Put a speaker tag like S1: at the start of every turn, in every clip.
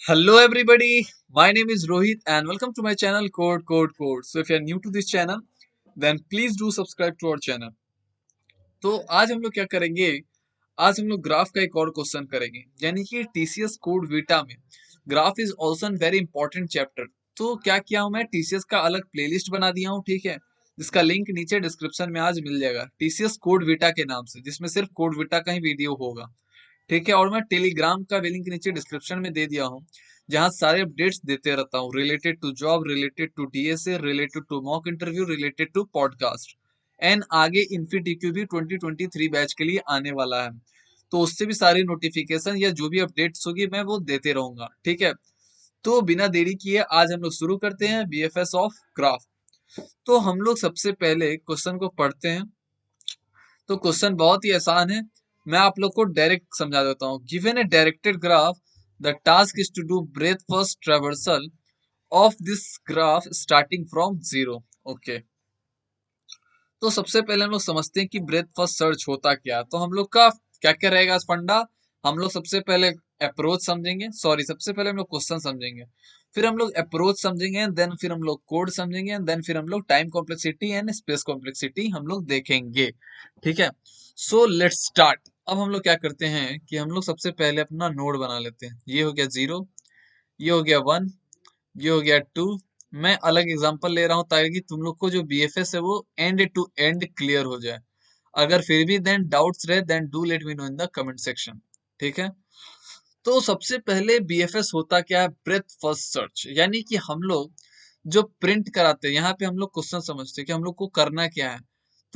S1: Hello everybody, my name is Rohit and welcome to my channel Code. So if you are new to this channel, then please do subscribe to our channel. तो आज हम लोग क्या करेंगे? आज हम लोग ग्राफ का एक और क्वेश्चन करेंगे, यानी कि टीसीएस कोड वीटा में graph is also an very important chapter. तो क्या किया हूं मैं, टीसीएस का अलग प्लेलिस्ट बना दिया हूं, ठीक है, जिसका लिंक नीचे डिस्क्रिप्शन में आज मिल जाएगा, टीसीएस कोड वीटा के नाम से, जिसमें सिर्फ कोड वीटा का ही वीडियो होगा, ठीक है। और मैं टेलीग्राम का भी लिंक नीचे डिस्क्रिप्शन में दे दिया हूँ, जहाँ सारे अपडेट्स देते रहता हूँ, related to job, related to DSA, related to mock interview, related to podcast. And आगे इन्फीटीक्यू भी 2023 बैच के लिए आने वाला है, तो उससे भी सारी नोटिफिकेशन या जो भी अपडेट्स होगी मैं वो देते रहूंगा, ठीक है। तो बिना देरी किए आज हम लोग शुरू करते हैं बीएफएस ऑफ ग्राफ। तो हम लोग सबसे पहले क्वेश्चन को पढ़ते हैं। तो क्वेश्चन बहुत ही आसान है, मैं आप लोग को डायरेक्ट समझा देता हूँ। Given a directed graph, the task is to do breadth first traversal of this graph starting from zero. Okay, तो सबसे पहले हम लोग समझते हैं कि ब्रेथ फर्स्ट सर्च होता क्या है। तो हम लोग का क्या क्या रहेगा फंडा, हम लोग सबसे पहले अप्रोच समझेंगे, सॉरी सबसे पहले हम लोग क्वेश्चन समझेंगे, फिर हम लोग अप्रोच समझेंगे, देन फिर हम लोग कोड समझेंगे, देन फिर हम लोग time complexity and space complexity हम लोग देखेंगे, ठीक है। So let's start. अब हम लोग क्या करते हैं कि हम लोग सबसे पहले अपना नोड बना लेते हैं। ये हो गया जीरो, ये हो गया वन, ये हो गया टू। मैं अलग एग्जांपल ले रहा हूं ताकि तुम लोग को जो बीएफएस है वो एंड टू एंड क्लियर हो जाए। अगर फिर भी देन डाउट्स रहे then do let me know in the comment section, ठीक है। तो सबसे पहले बीएफएस होता क्या है, ब्रेथ फर्स्ट सर्च, यानी कि हम लोग जो प्रिंट कराते हैं, यहाँ पे हम लोग क्वेश्चन समझते हैं कि हम लोग को करना क्या है।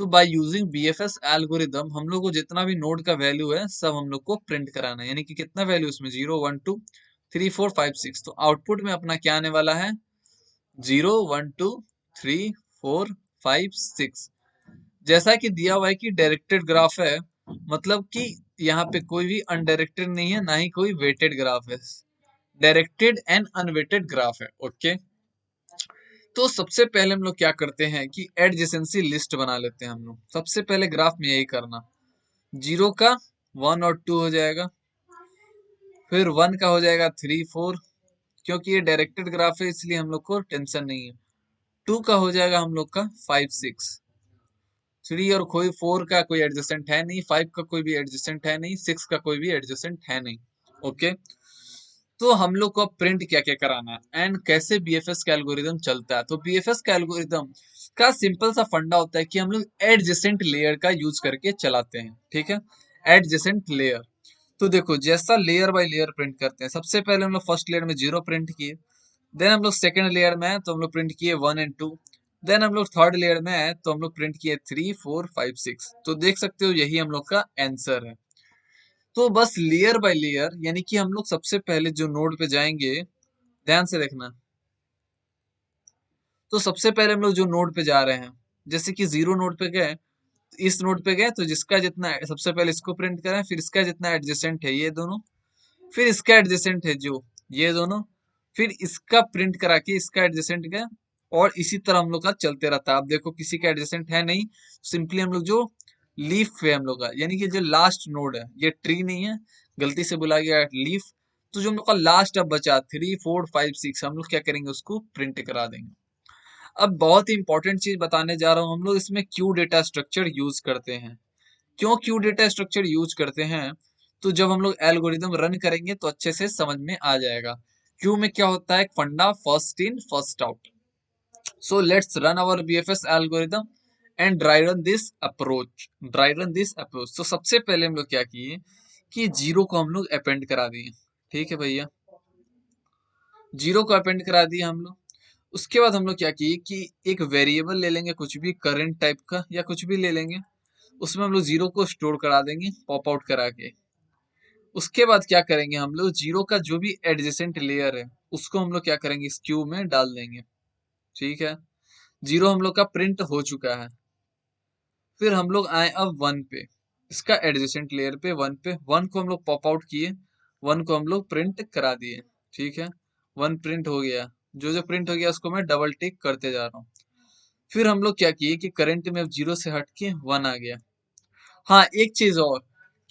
S1: तो बाय यूजिंग बीएफएस एल्गोरिदम हम लोग को जितना भी नोड का वैल्यू है सब हम लोग को प्रिंट कराना है, यानी कि कितना वैल्यू उसमें, 0 1 2 3 4 5 6। तो आउटपुट में अपना क्या आने वाला है, 0 1 2 3 4 5 6। जैसा कि दिया हुआ है कि डायरेक्टेड ग्राफ है, मतलब कि यहाँ पे कोई भी अनडायरेक्टेड नहीं है, ना ही कोई वेटेड ग्राफ है, डायरेक्टेड एंड अनवेटेड ग्राफ है, ओके। तो सबसे पहले हम लोग क्या करते हैं कि एडजेसेंसी लिस्ट बना लेते हैं हम लोग। सबसे पहले ग्राफ में यही करना, जीरो का वन और टू हो जाएगा, फिर वन का हो जाएगा थ्री फोर, क्योंकि ये डायरेक्टेड ग्राफ है इसलिए हम लोग को टेंशन नहीं है। टू का हो जाएगा हम लोग का फाइव सिक्स, थ्री और कोई फोर का कोई एडजस्टेंट है नहीं, फाइव का कोई भी एडजस्टेंट है नहीं, सिक्स का कोई भी एडजस्टेंट है नहीं, ओके। तो हम लोग को अब प्रिंट क्या क्या कराना है एंड कैसे बीएफएस का एल्गोरिदम चलता है। तो बीएफएस का एल्गोरिदम का सिंपल सा फंडा होता है कि हम लोग एडजेसेंट लेयर का यूज करके चलाते हैं, ठीक है। एडजेसेंट लेयर, तो देखो जैसा लेयर बाय लेयर प्रिंट करते हैं। सबसे पहले हम लोग फर्स्ट लेयर में जीरो प्रिंट किए, देन हम लोग सेकंड लेयर में है तो हम लोग प्रिंट किए वन एंड टू, देन हम लोग थर्ड लेयर में है तो हम लोग प्रिंट किए थ्री फोर फाइव सिक्स। तो देख सकते हो यही हम लोग का आंसर है। तो बस लेयर बाय लेयर, यानी कि हम लोग सबसे पहले जो नोड पे जाएंगे, ध्यान से देखना। तो सबसे पहले हम लोग जो नोड पे जा रहे हैं, जैसे कि जीरो नोड पे गए, इस नोड पे गए तो जिसका जितना, सबसे पहले इसको प्रिंट करें, फिर इसका जितना एडजेसेंट है ये दोनों, फिर इसका एडजेसेंट है जो ये दोनों, फिर इसका प्रिंट करा के इसका एडजेसेंट का, और इसी तरह हम लोग का चलते रहता है। अब देखो किसी का एडजेसेंट है नहीं, सिंपली हम लोग जो लीफ है हम लोग का, यानी कि जो लास्ट नोड है, ये ट्री नहीं है, गलती से बुला गया लीफ, तो जो हम लोग का लास्ट अब बचा थ्री फोर फाइव सिक्स, हम लोग क्या करेंगे उसको प्रिंट करा देंगे। अब बहुत ही इंपॉर्टेंट चीज बताने जा रहा हूँ, हम लोग इसमें क्यू डेटा स्ट्रक्चर यूज करते हैं। क्यों क्यू डेटा स्ट्रक्चर यूज करते हैं, तो जब हम लोग एल्गोरिदम रन करेंगे तो अच्छे से समझ में आ जाएगा। क्यू में क्या होता है, फंडा first in first out. So let's run our BFS algorithm and dry run this approach, dry run this approach. तो सबसे पहले हम लोग क्या किए कि जीरो को हम लोग अपेंड करा दिए, ठीक है भैया, जीरो को अपेंड करा दिए हम लोग। उसके बाद हम लोग क्या किए कि एक वेरिएबल ले लेंगे, कुछ भी करंट टाइप का या कुछ भी ले लेंगे, उसमें हम लोग जीरो को स्टोर करा देंगे पॉप आउट करा के। उसके बाद क्या करेंगे, हम लोग जीरो का जो भी एडजेसेंट लेयर है उसको हम लोग क्या करेंगे, इस क्यू में डाल देंगे, ठीक है। जीरो हम लोग का प्रिंट हो चुका है। फिर हम लोग आए अब वन पे, इसका एडजेसेंट लेयर पे, वन पे, वन को हम लोग पॉप आउट किए, वन को हम लोग प्रिंट करा दिए, ठीक है। वन प्रिंट हो गया, जो जो प्रिंट हो गया उसको मैं डबल टिक करते जा रहा हूँ। फिर हम लोग क्या किए कि करंट में अब जीरो से हट के वन आ गया। हाँ एक चीज और,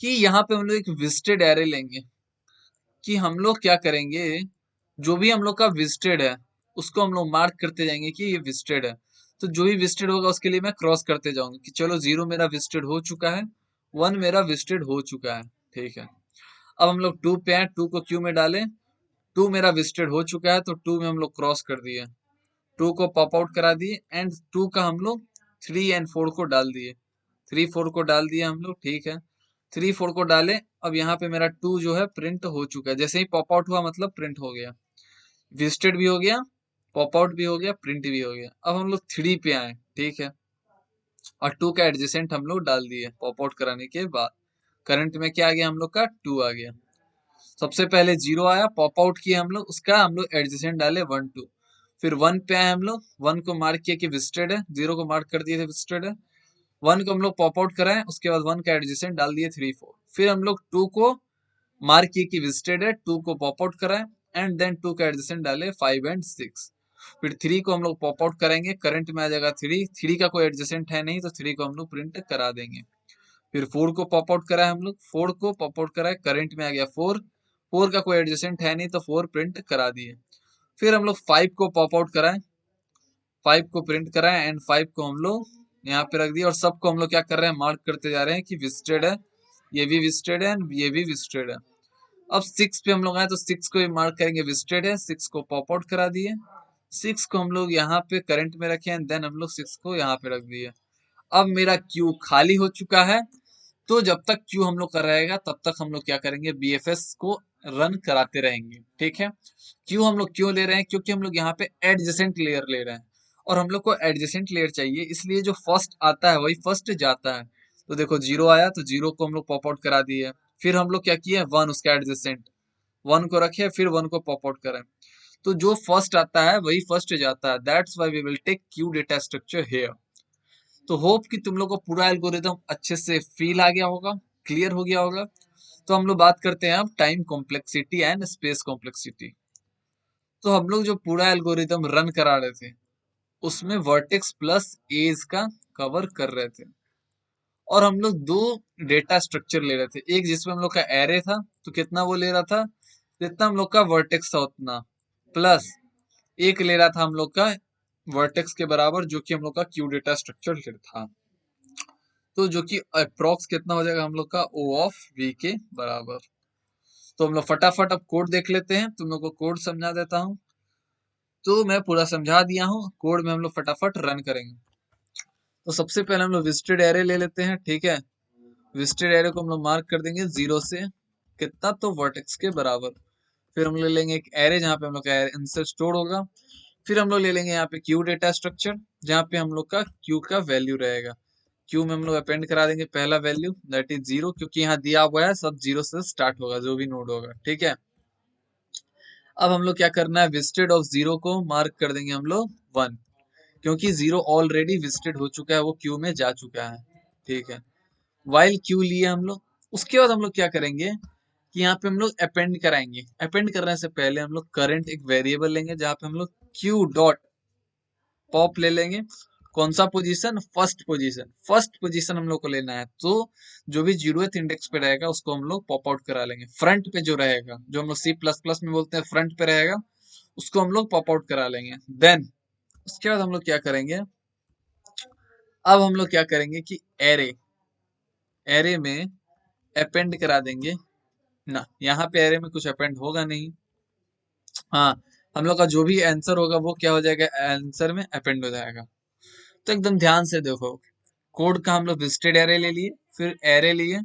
S1: कि यहाँ पे हम लोग एक विजिटेड एरे लेंगे, कि हम लोग क्या करेंगे जो भी हम लोग का विजिटेड है उसको हम लोग मार्क करते जाएंगे कि ये विजिटेड है। तो जो भी विजिटेड होगा उसके लिए मैं क्रॉस करते जाऊंगा कि चलो 0 मेरा विजिटेड हो चुका है, 1 मेरा विजिटेड हो चुका है। ठीक है, अब हम लोग 2 पे हैं, 2 को क्यू में डालें। 2 मेरा विजिटेड हो चुका है तो 2 में हम लोग क्रॉस कर दिए, 2 को पॉप आउट करा दिए एंड 2 का हम लोग 3 एंड 4 को डाल दिए। 3 4 को डाल दिए हम लोग। ठीक है, 3 4 को डाले। अब यहाँ पे मेरा 2 जो है प्रिंट हो चुका है, जैसे ही पॉप आउट हुआ मतलब प्रिंट हो गया, विजिटेड भी हो गया, पॉप आउट भी हो गया, प्रिंट भी हो गया। अब हम लोग 3 पे आए। ठीक है, और 2 का एडजेसेंट हम लोग डाल दिए पॉप आउट कराने के बाद। करंट में क्या आ गया हम लोग का 2 आ गया। सबसे पहले 0 आया, पॉप आउट किया हम लोग, उसका हम लोग एडजेसेंट डाले 1 2। फिर 1 पे आए हम लोग, 1 को मार्क किया कि विजिटेड है, 0 को मार्क कर दिए थे विजिटेड है। 1 को हम लोग पॉप आउट कराए, उसके बाद 1 का एडजेसेंट डाल दिए 3 4। फिर हम लोग 2 को मार्क किए कि विजिटेड है, 2 को पॉप आउट कराए एंड देन 2 का एडजेसेंट डाले 5 एंड 6। फिर 3 को हम लोग पॉप आउट करेंगे, करंट में आ जाएगा 3, 3 का कोई एडजेसेंट है नहीं तो 3 को हम लोग प्रिंट करा देंगे। फिर 4 को पॉप आउट कराए हम लोग, 4 को पॉप आउट कराए, करंट में आ गया 4, 4 का कोई एडजेसेंट है नहीं तो 4 प्रिंट करा दिए। फिर हम लोग 5 को पॉप आउट कराए, 5 को प्रिंट कराए एंड 5 को हम लोग यहाँ पे रख दिया। और सबको हम लोग क्या कर रहे हैं, मार्क करते जा रहे हैं कि विजिटेड है, ये भी विजिटेड है एंड ये भी विजिटेड है। अब 6 पे हम लोग आए तो 6 को भी मार्क करेंगे विजिटेड है, 6 को पॉप आउट करा दिए, 6 को हम लोग यहाँ पे करंट में रखे एंड देन हम लोग 6 को यहाँ पे रख दिए। अब मेरा क्यू खाली हो चुका है, तो जब तक क्यू हम लोग कर रहेगा तब तक हम लोग क्या करेंगे, बीएफएस को रन कराते रहेंगे। ठीक है, क्यू हम लोग क्यों ले रहे हैं, क्योंकि हम लोग यहाँ पे एडजेसेंट लेयर ले रहे हैं और हम लोग को एडजेसेंट लेयर चाहिए, इसलिए जो फर्स्ट आता है वही फर्स्ट जाता है। तो देखो 0 आया तो 0 को हम लोग पॉप आउट करा दिए। फिर हम लोग क्या किए, 1 उसका एडजेसेंट, 1 को रखे, फिर 1 को पॉप आउट करें। तो जो फर्स्ट आता है वही फर्स्ट जाता है, that's why we will take queue data structure here. तो होप कि तुम लोग को पूरा एल्गोरिदम अच्छे से फील आ गया होगा, क्लियर हो गया होगा। तो हम लोग बात करते हैं अब time complexity and space complexity. तो हम लोग जो पूरा एल्गोरिदम रन करा रहे थे उसमें वर्टेक्स प्लस एज का कवर कर रहे थे, और हम लोग दो डेटा स्ट्रक्चर ले रहे थे। एक जिसमें हम लोग का एरे था, तो कितना वो ले रहा था, जितना हम लोग का वर्टेक्स था उतना, प्लस एक ले रहा था हम लोग का वर्टेक्स के बराबर जो कि हम लोग का क्यू डेटा स्ट्रक्चर था। तो जो कि अप्रोक्स कितना हो जाएगा हम लोग का ओ ऑफ वी के बराबर। तो हम लोग फटाफट अब कोड देख लेते हैं, तुम लोग को कोड समझा देता हूँ। तो मैं पूरा समझा दिया हूँ, कोड में हम लोग फटाफट रन करेंगे। तो सबसे पहले हम लोग विजिटेड एरे ले लेते हैं। ठीक है, विजिटेड एरे को हम लोग मार्क कर देंगे 0 से कितना, तो वर्टेक्स के बराबर। फिर हम ले लेंगे एक एरे जहाँ पे हम लोग का आंसर स्टोर होगा। फिर हम लोग ले लेंगे यहाँ पे क्यू डेटा स्ट्रक्चर, जहाँ पे हम लोग का क्यू का वैल्यू रहेगा। क्यू में हम लोग अपेंड करा देंगे पहला वैल्यू, दैट इज 0, क्योंकि यहाँ दिया हुआ है सब 0 से स्टार्ट होगा जो भी नोड होगा। ठीक है, अब हम लोग क्या करना है, विजिटेड ऑफ 0 को मार्क कर देंगे हम लोग 1, क्योंकि 0 ऑलरेडी विजिटेड हो चुका है, वो क्यू में जा चुका है। ठीक है, वाइल क्यू लिए हम लोग। उसके बाद हम लोग क्या करेंगे कि यहाँ पे हम लोग अपेंड कराएंगे। अपेंड करने से पहले हम लोग करंट एक वेरिएबल लेंगे जहाँ पे हम लोग क्यू डॉट पॉप ले लेंगे। कौन सा position, first position, first position हम लोग को लेना है। तो जो भी 0th इंडेक्स पे रहेगा उसको हम लोग पॉप आउट करा लेंगे। फ्रंट पे जो रहेगा, जो हम लोग सी प्लस प्लस में बोलते हैं फ्रंट पे रहेगा, उसको हम लोग पॉप आउट करा लेंगे। देन उसके बाद हम लोग क्या करेंगे, अब हम लोग क्या करेंगे कि एरे, एरे में अपेंड करा देंगे ना। यहाँ पे एरे में कुछ अपेंड होगा नहीं। हाँ, हम लोग का जो भी आंसर होगा वो क्या हो जाएगा, आंसर में अपेंड हो जाएगा। तो एकदम ध्यान से देखो, कोड का हम लोग विजिटेड एरे ले लिए, फिर एरे लिए,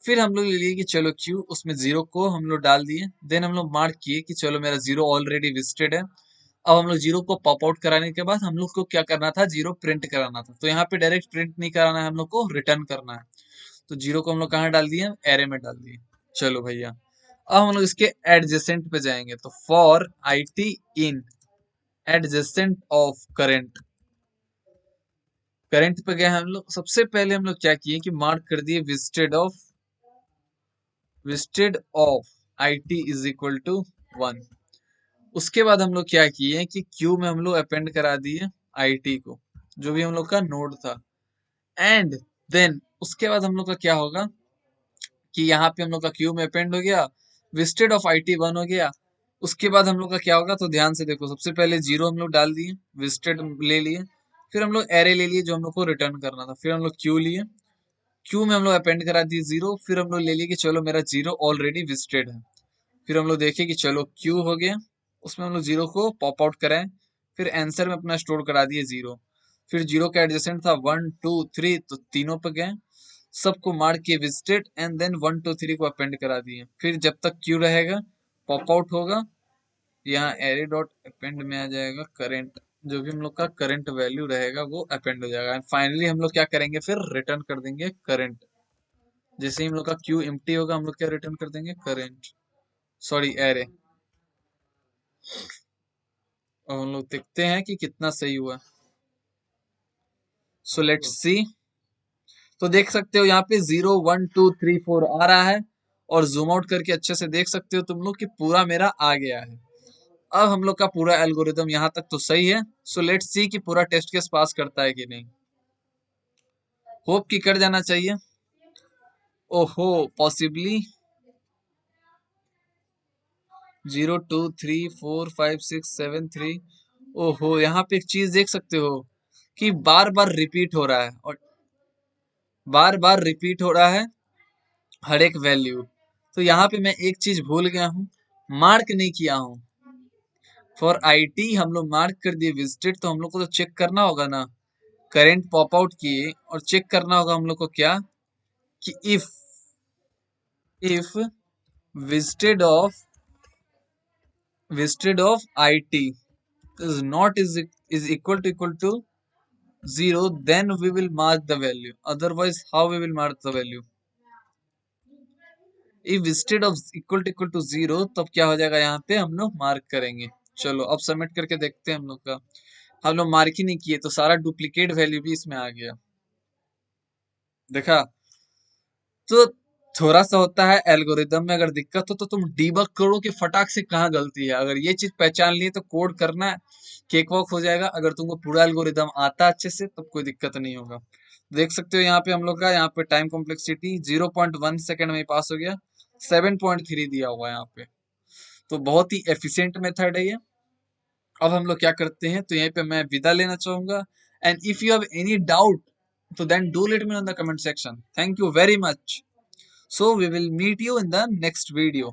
S1: फिर हम लोग ले लिए कि चलो क्यू, उसमें 0 को हम लोग डाल दिए। देन हम लोग मार्क किए कि चलो मेरा 0 ऑलरेडी विजिटेड है। अब हम लोग 0 को पॉप आउट कराने के बाद हम लोग को क्या करना था, 0 प्रिंट कराना था। तो यहाँ पे डायरेक्ट प्रिंट नहीं कराना है, हम लोग को रिटर्न करना है। तो 0 को हम लोग कहाँ डाल दिए, एरे में डाल दिए। चलो भैया, अब हम लोग इसके एडजेसेंट पे जाएंगे। तो for I T in adjacent of current, current पे गए हम लोग। सबसे पहले हम लोग क्या किए कि मार्क कर दिए visited of I T is equal to 1। उसके बाद हम लोग क्या किए कि क्यू में हम लोग अपेंड करा दिए आई टी को, जो भी हम लोग का नोड था। एंड देन उसके बाद हम लोग का क्या होगा कि यहाँ पे हम लोग का क्यू में अपेंड हो गया, विजिटेड ऑफ आई टी 1 हो गया, उसके बाद हम लोग का क्या होगा, तो ध्यान से देखो, सबसे पहले 0 हम लोग डाल दिए, विजिटेड ले लिए, फिर हम लोग एरे ले लिए जो हम लोग को रिटर्न करना था, फिर हम लोग क्यू लिए, क्यू में हम लोग अपेंड करा दिए 0, फिर हम लोग ले लिए कि चलो मेरा 0 ऑलरेडी विजिटेड है, फिर हम लोग देखें कि चलो क्यू हो गया, उसमें हम लोग 0 को पॉप आउट कराएं, फिर आंसर में अपना स्टोर करा दिए 0, फिर 0 का एडजेसेंट था 1 2 3, तो तीनों पे गए, सबको मार के विजिटेड एंड देन 1 2 3 को अपेंड करा दिए, फिर जब तक क्यू रहेगा पॉप आउट होगा, यहाँ एरे डॉट अपेंड में आ जाएगा करेंट, जो भी हम लोग का करंट वैल्यू रहेगा वो अपेंड हो जाएगा, एंड फाइनली हम लोग क्या करेंगे, फिर रिटर्न कर देंगे करंट। जैसे ही हम लोग का क्यू एम्प्टी होगा, हम लोग क्या रिटर्न कर देंगे, करंट, सॉरी एरे। और हम लोग देखते हैं कि कितना सही हुआ। So let's see. तो देख सकते हो यहाँ पे 0 1 2 3 4 आ रहा है, और जूम आउट करके अच्छे से देख सकते हो तुम लोग कि पूरा मेरा आ गया है। अब हम लोग का पूरा एल्गोरिदम यहाँ तक तो सही है। सो लेट्स सी कि पूरा टेस्ट केस पास करता है कि नहीं। होप कि कर जाना चाहिए। ओहो, पॉसिबली 0 2 3 4 5 6 7 3। ओहो, यहाँ पे एक चीज देख सकते हो कि बार बार रिपीट हो रहा है, और बार बार रिपीट हो रहा है हर एक वैल्यू। तो यहाँ पे मैं एक चीज भूल गया हूँ, मार्क नहीं किया हूँ। फॉर आईटी हम लोग मार्क कर दिए विजिटेड, तो हम लोग को तो चेक करना होगा ना, करेंट पॉप आउट किए और चेक करना होगा हम लोग को क्या, कि if visited of visited of it is not is equal to 0, then we will mark the value, otherwise how we will mark the value, if visited of equal to 0, तब क्या हो जाएगा, यहाँ पे हम लोग मार्क करेंगे। चलो अब सबमिट करके देखते हैं हम लोग का। हम लोग मार्क ही नहीं किए तो सारा डुप्लीकेट वैल्यू भी इसमें आ गया, देखा। तो थोड़ा सा होता है एल्गोरिदम में, अगर दिक्कत हो तो तुम डीबग करो कि फटाक से कहाँ गलती है। अगर ये चीज पहचान लिए तो कोड करना केक वॉक हो जाएगा। अगर तुमको पूरा एल्गोरिदम आता है अच्छे से तब कोई दिक्कत नहीं होगा। देख सकते हो यहाँ पे हम लोग का, यहाँ पे टाइम कॉम्प्लेक्सिटी 0.1 सेकेंड में पास हो गया, 7.3 दिया हुआ है यहाँ पे। तो बहुत ही एफिशिएंट मेथड है ये। अब हम लोग क्या करते हैं, तो यहीं पे मैं विदा लेना चाहूंगा। And if you have any doubt, तो then do let me in the comment section. Thank you very much. So we will meet you in the next video.